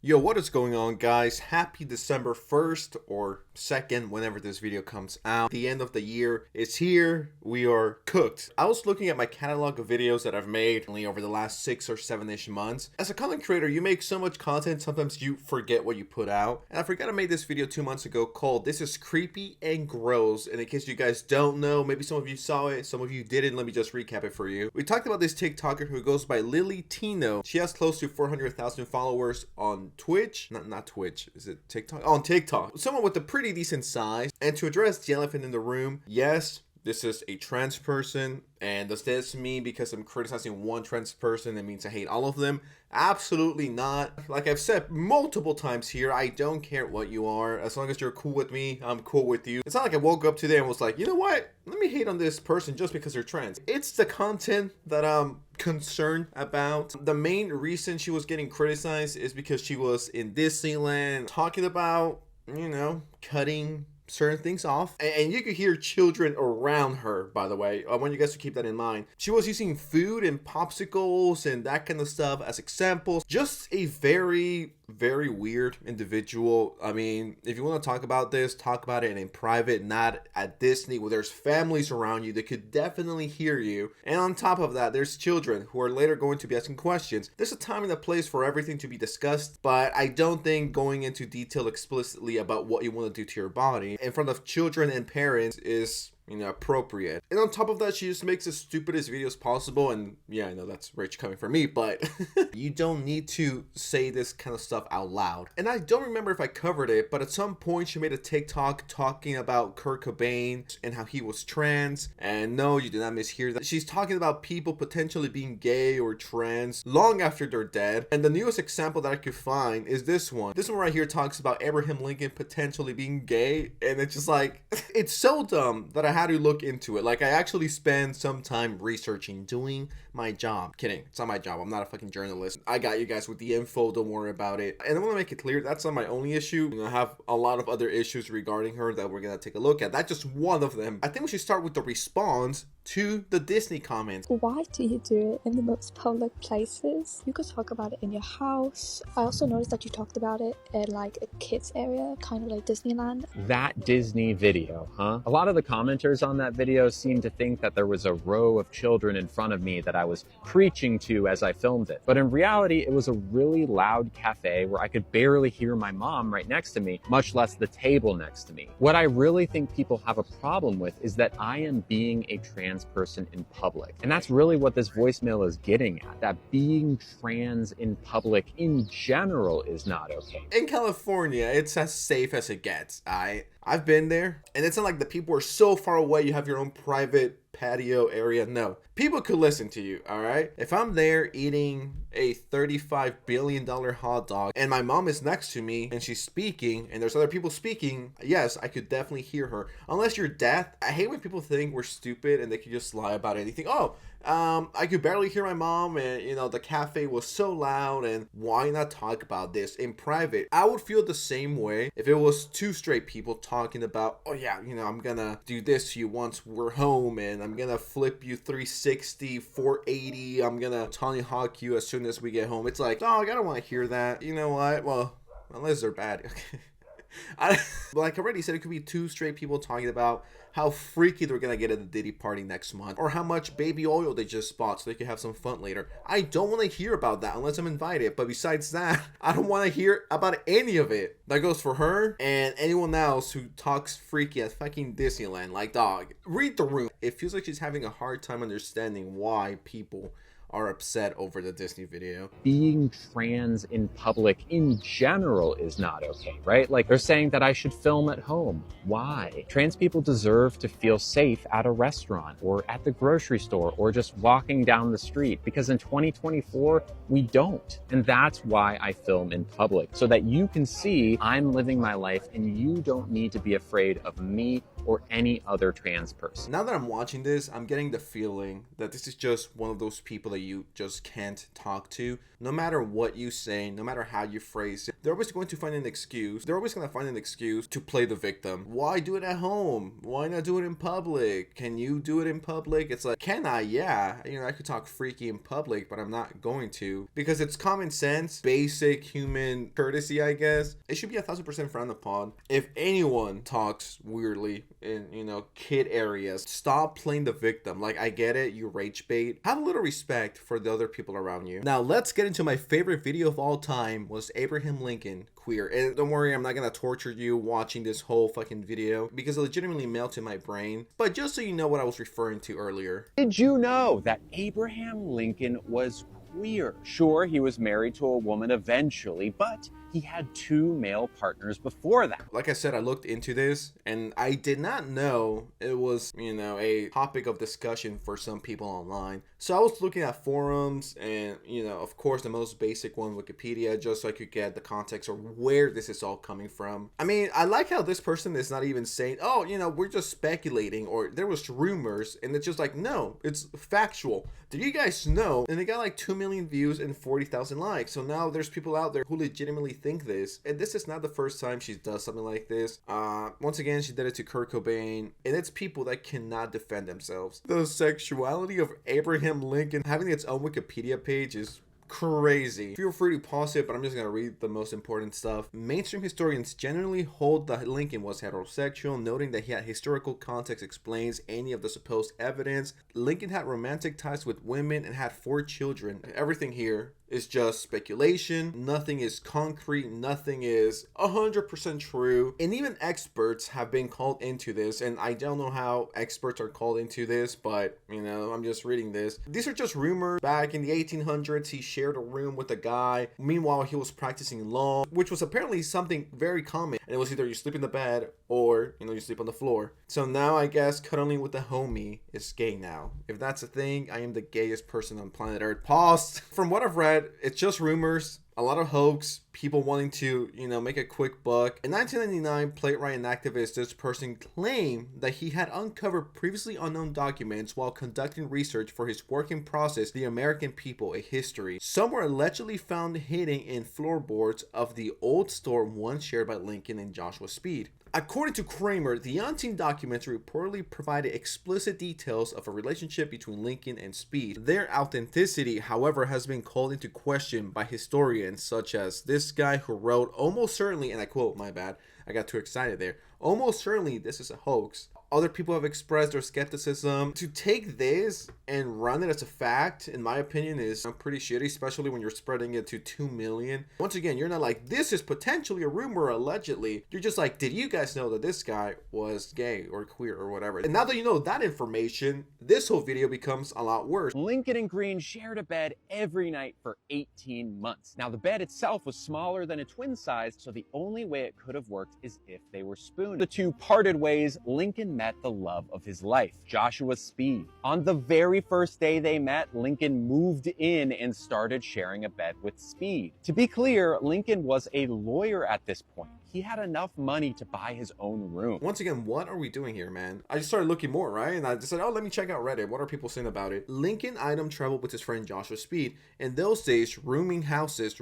Yo, what is going on, guys? Happy December 1st or 2nd, whenever this video comes out. The end of the year is here. We are cooked. I was looking at my catalog of videos that I've made only over the last 6 or 7-ish months. As a content creator, you make so much content, sometimes you forget what you put out. And I forgot I made this video 2 months ago called This is Creepy and Gross. And in case you guys don't know, maybe some of you saw it, some of you didn't, let me just recap it for you. We talked about this TikToker who goes by Lily Tino. She has close to 400,000 followers on Twitch, not Twitch, is it TikTok? On TikTok. Someone with a pretty decent size. And to address the elephant in the room, yes, this is a trans person. And does this mean because I'm criticizing one trans person, it means I hate all of them? Absolutely not. Like I've said multiple times here, I don't care what you are. As long as you're cool with me, I'm cool with you. It's not like I woke up today and was like, you know what? Let me hate on this person just because they're trans. It's the content that I'm concerned about. The main reason she was getting criticized is because she was in Disneyland talking about, you know, cutting certain things off, and you could hear children around her, by the way. I want you guys to keep that in mind. She was using food and popsicles and that kind of stuff as examples. Just a very weird individual. I mean, if you want to talk about this, talk about it in private, not at Disney where there's families around you that could definitely hear you. And on top of that, there's children who are later going to be asking questions. There's a time and a place for everything to be discussed, but I don't think going into detail explicitly about what you want to do to your body in front of children and parents is, you know, appropriate. And on top of that, she just makes the stupidest videos possible. And yeah, I know that's rich coming from me, but you don't need to say this kind of stuff out loud. And I don't remember if I covered it, but at some point she made a TikTok talking about Kurt Cobain and how he was trans. And no, you did not mishear that. She's talking about people potentially being gay or trans long after they're dead. And the newest example that I could find is this one. This one right here talks about Abraham Lincoln potentially being gay. And it's just like, it's so dumb that I had to look into it. Like, I actually spend some time researching, doing my job. Kidding, it's not my job. I'm not a fucking journalist. I got you guys with the info, don't worry about it. And I want to make it clear, that's not my only issue. You know, I have a lot of other issues regarding her that we're gonna take a look at. That's just one of them. I think we should start with the response to the Disney comments. Why do you do it in the most public places? You could talk about it in your house. I also noticed that you talked about it in like a kids area, kind of like Disneyland. That Disney video, huh? A lot of the commenters on that video seemed to think that there was a row of children in front of me that I was preaching to as I filmed it. But in reality, it was a really loud cafe where I could barely hear my mom right next to me, much less the table next to me. What I really think people have a problem with is that I am being a trans person in public. And that's really what this voicemail is getting at, that being trans in public in general is not okay. In California, it's as safe as it gets. I've been there, and it's not like the people are so far away you have your own private patio area. No, people could listen to you. All right, if I'm there eating a $35 billion hot dog and my mom is next to me and she's speaking and there's other people speaking, yes, I could definitely hear her. Unless you're deaf. I hate when people think we're stupid and they can just lie about anything. Oh, I could barely hear my mom, and you know, the cafe was so loud, and why not talk about this in private? I would feel the same way if it was two straight people talking about, oh yeah, you know, I'm gonna do this to you once we're home, and I'm gonna flip you 360, 480, I'm gonna Tony Hawk you as soon as we get home. It's like, dog, I don't want to hear that. You know what? Well, unless they're bad. Like I already said, it could be two straight people talking about how freaky they're gonna get at the Diddy party next month, or how much baby oil they just bought so they can have some fun later. I don't want to hear about that unless I'm invited. But besides that, I don't want to hear about any of it. That goes for her and anyone else who talks freaky at fucking Disneyland. Like, dog, read the room. It feels like she's having a hard time understanding why people are upset over the Disney video. Being trans in public in general is not okay, right? Like, they're saying that I should film at home. Why? Trans people deserve to feel safe at a restaurant or at the grocery store or just walking down the street, because in 2024, we don't. And that's why I film in public, so that you can see I'm living my life and you don't need to be afraid of me or any other trans person. Now that I'm watching this, I'm getting the feeling that this is just one of those people that you just can't talk to. No matter what you say, no matter how you phrase it, they're always going to find an excuse. They're always going to find an excuse to play the victim. Why do it at home? Why not do it in public? Can you do it in public? It's like, can I? Yeah. I could talk freaky in public, but I'm not going to, because it's common sense, basic human courtesy, I guess. It should be 1,000% frowned upon. If anyone talks weirdly in, kid areas, stop playing the victim. Like, I get it, you rage bait. Have a little respect for the other people around you. Now, let's get into my favorite video of all time. Was Abraham Lincoln queer? And don't worry, I'm not gonna torture you watching this whole fucking video, because it legitimately melted my brain. But just so you know what I was referring to earlier. Did you know that Abraham Lincoln was queer? Sure, he was married to a woman eventually, but he had 2 male partners before that. Like I said, I looked into this and I did not know it was, a topic of discussion for some people online. So I was looking at forums and, of course, the most basic one, Wikipedia, just so I could get the context or where this is all coming from. I mean, I like how this person is not even saying, oh, we're just speculating, or there was rumors, and it's just like, no, it's factual. Did you guys know? And they got like 2 million views and 40,000 likes. So now there's people out there who legitimately think this. And this is not the first time she does something like this. Once again, she did it to Kurt Cobain. And it's people that cannot defend themselves. The sexuality of Abraham Lincoln having its own Wikipedia page is crazy. Feel free to pause it, but I'm just gonna read the most important stuff. Mainstream historians generally hold that Lincoln was heterosexual, noting that he had historical context explains any of the supposed evidence. Lincoln had romantic ties with women and had 4 children. Everything here is just speculation. Nothing is concrete. Nothing is 100% true. And even experts have been called into this. And I don't know how experts are called into this, but I'm just reading this. These are just rumors. Back in the 1800s, he shared a room with a guy. Meanwhile, he was practicing law, which was apparently something very common. And it was either you sleep in the bed or, you sleep on the floor. So now I guess cuddling with a homie is gay now. If that's a thing, I am the gayest person on planet Earth. Pause. From what I've read, it's just rumors, a lot of hoax, people wanting to, make a quick buck. In 1999, playwright and activist, this person claimed that he had uncovered previously unknown documents while conducting research for his working process, The American People, A History. Some were allegedly found hidden in floorboards of the old store once shared by Lincoln and Joshua Speed. According to Kramer, the unseen documentary reportedly provided explicit details of a relationship between Lincoln and Speed. Their authenticity, however, has been called into question by historians such as this guy who wrote, almost certainly, and I quote, my bad, I got too excited there, almost certainly this is a hoax. Other people have expressed their skepticism. To take this and run it as a fact, in my opinion, is pretty shitty, especially when you're spreading it to 2 million. Once again, you're not like, this is potentially a rumor, allegedly. You're just like, did you guys know that this guy was gay or queer or whatever? And now that you know that information, this whole video becomes a lot worse. Lincoln and Green shared a bed every night for 18 months. Now, the bed itself was smaller than a twin size, so the only way it could have worked is if they were spooned. The 2 parted ways. Lincoln met the love of his life, Joshua Speed. On the very first day they met, Lincoln moved in and started sharing a bed with Speed. To be clear, Lincoln was a lawyer at this point. He had enough money to buy his own room. Once again, what are we doing here, man? I just started looking more, right? And I decided, oh, let me check out Reddit. What are people saying about it? Lincoln item traveled with his friend Joshua Speed. In those days, roaming houses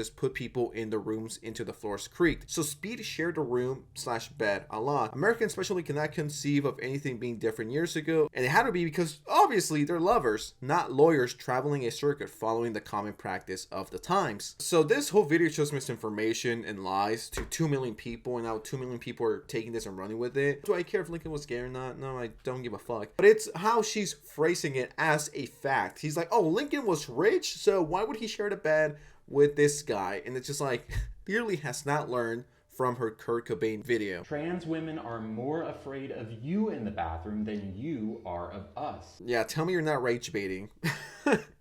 put people in the rooms into the floors creaked. So Speed shared a room/bed a lot. Americans especially cannot conceive of anything being different years ago. And it had to be because obviously they're lovers, not lawyers traveling a circuit following the common practice of the times. So this whole video shows misinformation and lies to 2 million people, and now 2 million people are taking this and running with it. Do I care if Lincoln was gay or not? No, I don't give a fuck. But it's how she's phrasing it as a fact. He's like, oh, Lincoln was rich, so why would he share the bed with this guy? And it's just like, clearly has not learned from her Kurt Cobain video. Trans women are more afraid of you in the bathroom than you are of us. Yeah, tell me you're not rage baiting.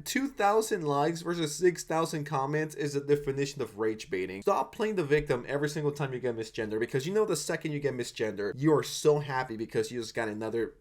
2,000 likes versus 6,000 comments is the definition of rage baiting. Stop playing the victim every single time you get misgendered, because the second you get misgendered, you are so happy because you just got another,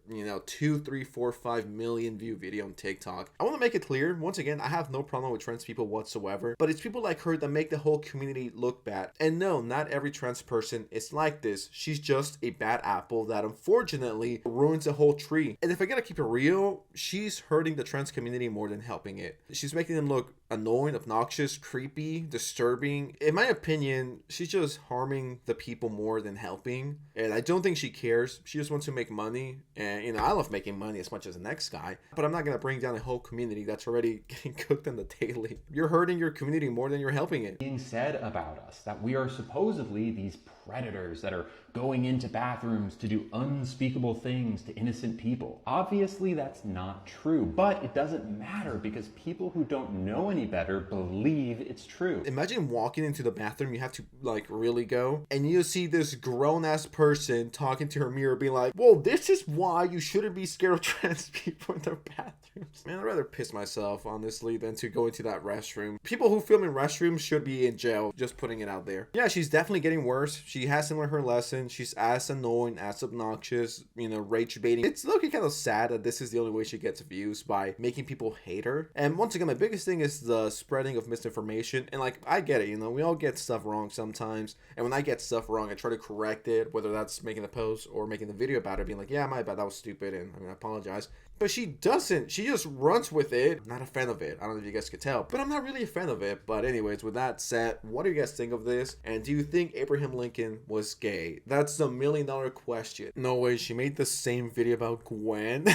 2, 3, 4, 5 million view video on TikTok. I want to make it clear, once again, I have no problem with trans people whatsoever, but it's people like her that make the whole community look bad. And no, not every trans person is like this. She's just a bad apple that unfortunately ruins the whole tree. And if I gotta keep it real, she's hurting the trans community more than helping filming it. She's making them look annoying, obnoxious, creepy, disturbing. In my opinion, she's just harming the people more than helping. And I don't think she cares. She just wants to make money. And, you know, I love making money as much as the next guy. But I'm not going to bring down a whole community that's already getting cooked on the daily. You're hurting your community more than you're helping it. Being said about us that we are supposedly these predators that are going into bathrooms to do unspeakable things to innocent people. Obviously, that's not true, but it doesn't matter because people who don't know any better believe it's true. Imagine walking into the bathroom, you have to like really go, and you see this grown-ass person talking to her mirror being like, well, this is why you shouldn't be scared of trans people in their bathrooms. Man, I'd rather piss myself, honestly, than to go into that restroom. People who film in restrooms should be in jail, just putting it out there. Yeah, she's definitely getting worse. She hasn't learned her lesson. She's as annoying, as obnoxious, you know, rage baiting. It's looking kind of sad that this is the only way she gets views, by making people hate her. And once again, my biggest thing is the spreading of misinformation. And like, I get it, you know, we all get stuff wrong sometimes. And when I get stuff wrong, I try to correct it, whether that's making a post or making the video about it, being like, yeah, my bad, that was stupid, and I apologize. But she doesn't. She just runs with it. I'm not a fan of it. I don't know if you guys could tell, but I'm not really a fan of it. But anyways, with that said, what do you guys think of this? And do you think Abraham Lincoln was gay? That's the $1 million question. No way, she made the same video about Gwen.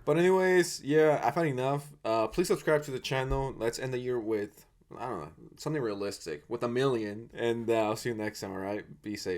But anyways, yeah, I've had enough. Please subscribe to the channel. Let's end the year with, I don't know, something realistic, with 1 million. And I'll see you next time, alright? Be safe.